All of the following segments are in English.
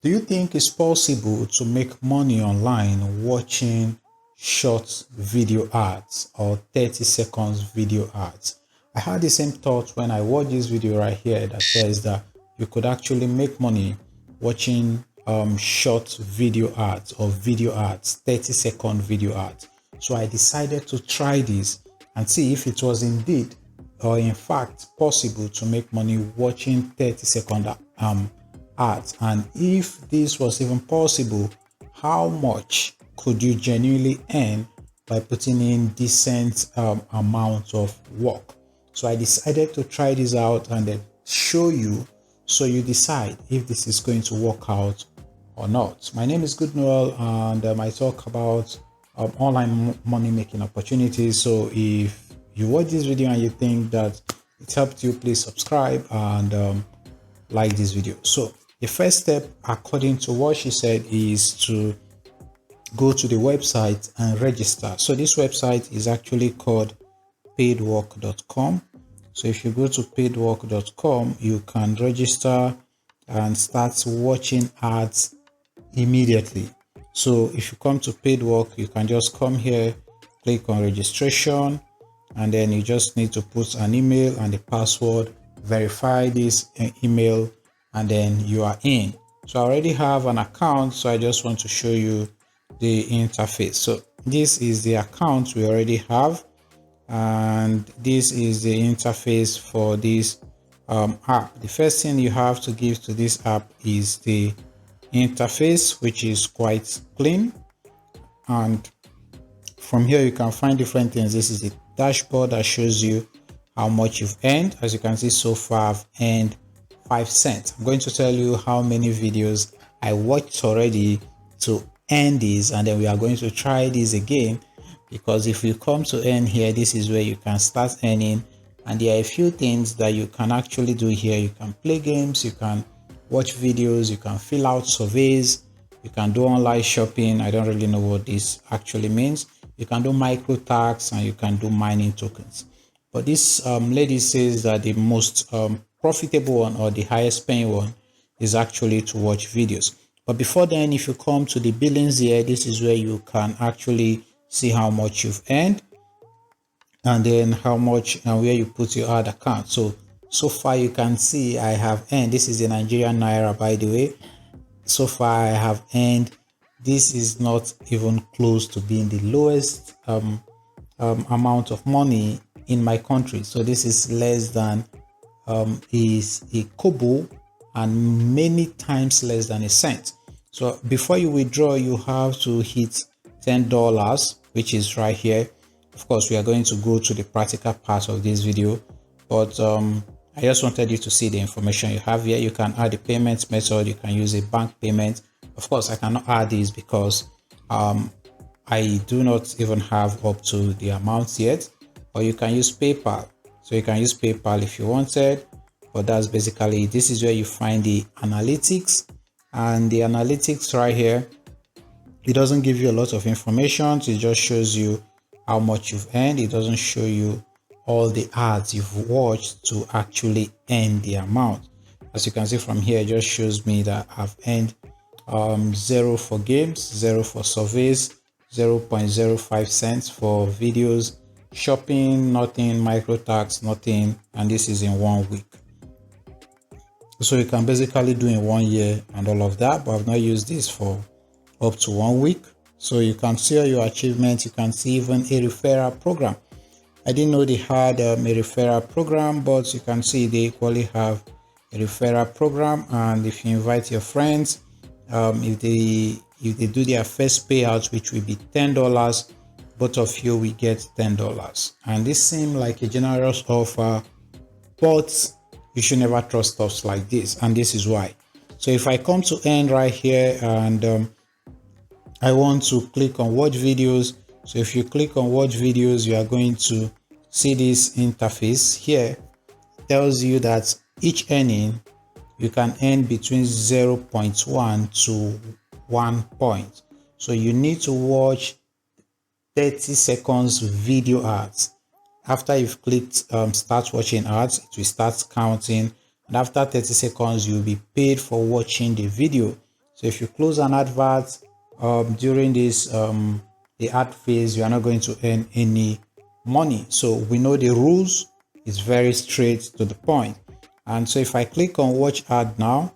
Do you think it's possible to make money online watching short video ads or 30 seconds video ads? I had the same thought when I watched this video right here that says that you could actually make money watching short video ads or video ads, 30-second video ads. So I decided to try this and see if it was indeed or in fact possible to make money watching 30-second ads, and if this was even possible, how much could you genuinely earn by putting in decent amount of work. So I decided to try this out and then show you, so you decide if this is going to work out or not. My name is 𝐷noel, and I talk about online money making opportunities. So if you watch this video and you think that it helped you, please subscribe and like this video. So the first step, according to what she said, is to go to the website and register. So this website is actually called paidwork.com. So if you go to paidwork.com, you can register and start watching ads immediately. So if you come to Paidwork, you can just come here, click on registration, and then you just need to put an email and a password, verify this email, and then you are in. So I already have an account, so I just want to show you the interface. So this is the account we already have, and this is the interface for this app. The first thing you have to give to this app is the interface, which is quite clean, and from here you can find different things. This is the dashboard that shows you how much you've earned. As you can see, so far I've earned 5 cents. I'm going to tell you how many videos I watched already to earn this, and then we are going to try this again, because if you come to earn here, this is where you can start earning, and there are a few things that you can actually do here. You can play games, you can watch videos, you can fill out surveys, you can do online shopping. I don't really know what this actually means. You can do micro tags, and you can do mining tokens. But this lady says that the most profitable one, or the highest paying one, is actually to watch videos. But before then, if you come to the billings here, this is where you can actually see how much you've earned, and then how much and where you put your ad account. So far you can see I have earned, this is the Nigerian naira, by the way. So far I have earned, this is not even close to being the lowest amount of money in my country. So this is less than is a kobo, and many times less than a cent. So before you withdraw, you have to hit $10, which is right here. Of course, we are going to go to the practical part of this video, but I just wanted you to see the information you have here. You can add a payment method, you can use a bank payment. Of course, I cannot add this because I do not even have up to the amount yet, or you can use PayPal. So you can use PayPal if you wanted, but that's basically, this is where you find the analytics, and the analytics right here, it doesn't give you a lot of information. It just shows you how much you've earned. It doesn't show you all the ads you've watched to actually earn the amount. As you can see from here, it just shows me that I've earned 0 for games, 0 for surveys, 0.05 cents for videos, shopping, nothing, micro tax, nothing, and this is in 1 week. So you can basically do in 1 year and all of that, but I've not used this for up to 1 week. So you can see all your achievements. You can see even a referral program. I didn't know they had a referral program, but you can see they equally have a referral program. And if you invite your friends, if they do their first payout, which will be $10, both of you will get $10. And this seems like a generous offer, but you should never trust stuff like this, and this is why. So if I come to end right here, and I want to click on watch videos. So if you click on watch videos, you are going to see this interface here. It tells you that each earning, you can earn between 0.1 to 1 point. So you need to watch 30 seconds video ads. After you've clicked start watching ads, it will start counting, and after 30 seconds you'll be paid for watching the video. So if you close an advert during this the ad phase, you are not going to earn any money. So we know the rules. It's very straight to the point. And so if I click on watch ad now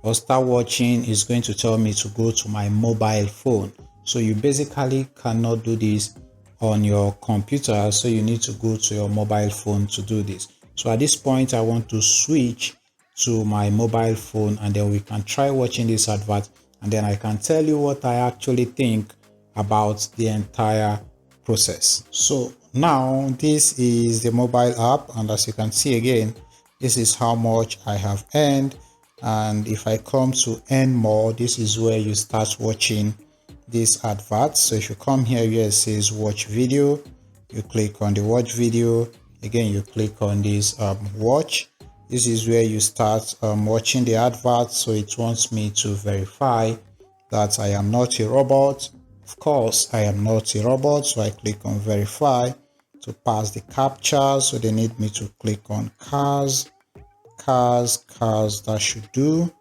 or start watching, it's going to tell me to go to my mobile phone. So you basically cannot do this on your computer, so you need to go to your mobile phone to do this. So at this point I want to switch to my mobile phone, and then we can try watching this advert, and then I can tell you what I actually think about the entire process. So now this is the mobile app, and as you can see again, this is how much I have earned. And if I come to earn more, this is where you start watching this advert. So if you come here where it says watch video, you click on the watch video. Again, you click on this watch. This is where you start watching the advert. So it wants me to verify that I am not a robot. Of course, I am not a robot, so I click on verify to pass the captcha. So they need me to click on cars. That should do.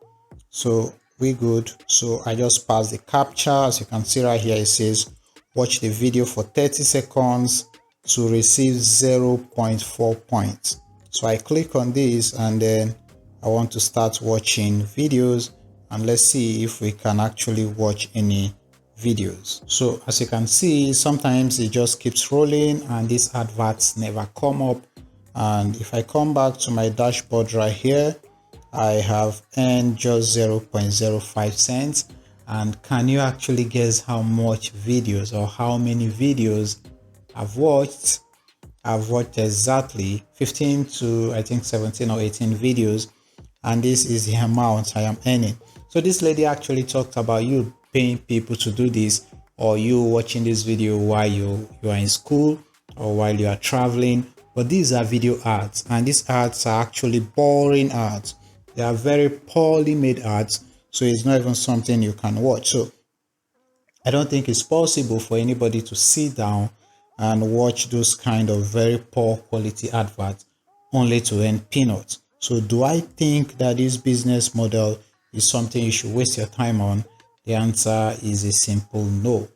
So we good. So I just passed the captcha. As you can see right here, it says watch the video for 30 seconds to receive 0.4 points. So I click on this, and then I want to start watching videos, and let's see if we can actually watch any videos. So as you can see, sometimes it just keeps rolling and these adverts never come up. And if I come back to my dashboard right here, I have earned just 0.05 cents. And can you actually guess how much videos or how many videos I've watched? I've watched exactly 15 to I think 17 or 18 videos, and this is the amount I am earning. So this lady actually talked about you paying people to do this, or you watching this video while you are in school or while you are traveling. But these are video ads, and these ads are actually boring ads. They are very poorly made ads, so it's not even something you can watch. So I don't think it's possible for anybody to sit down and watch those kind of very poor quality adverts only to earn peanuts. So do I think that this business model is something you should waste your time on? The answer is a simple no.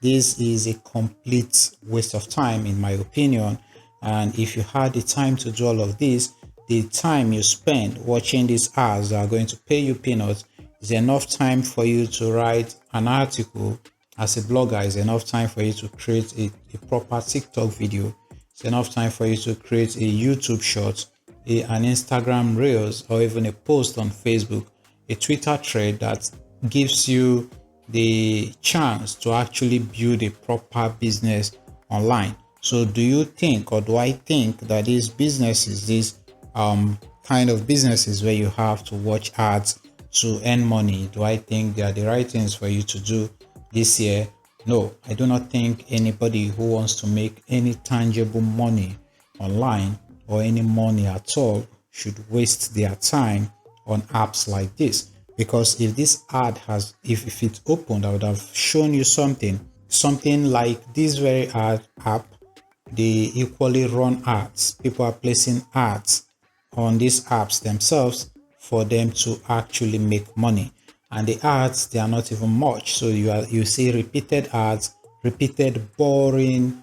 This is a complete waste of time in my opinion. And if you had the time to do all of this, the time you spend watching these ads that are going to pay you peanuts is enough time for you to write an article as a blogger, is enough time for you to create a proper TikTok video. It's enough time for you to create a YouTube short, an Instagram Reels, or even a post on Facebook, a Twitter thread that gives you the chance to actually build a proper business online. So do you think, or do I think that these businesses, these kind of businesses where you have to watch ads to earn money, do I think they are the right things for you to do this year? No, I do not think anybody who wants to make any tangible money online or any money at all should waste their time on apps like this. Because if this ad has, if it opened, I would have shown you something like this very app. They equally run ads. People are placing ads on these apps themselves for them to actually make money. And the ads, they are not even much. So you see repeated ads, repeated boring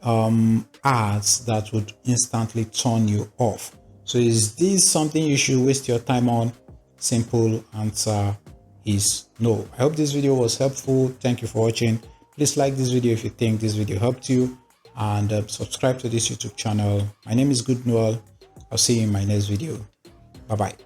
ads that would instantly turn you off. So is this something you should waste your time on? Simple answer is no. I hope this video was helpful. Thank you for watching. Please like this video if you think this video helped you, and subscribe to this YouTube channel. My name is 𝐌𝐚𝐬𝐭𝐞𝐫. I'll see you in my next video. Bye bye.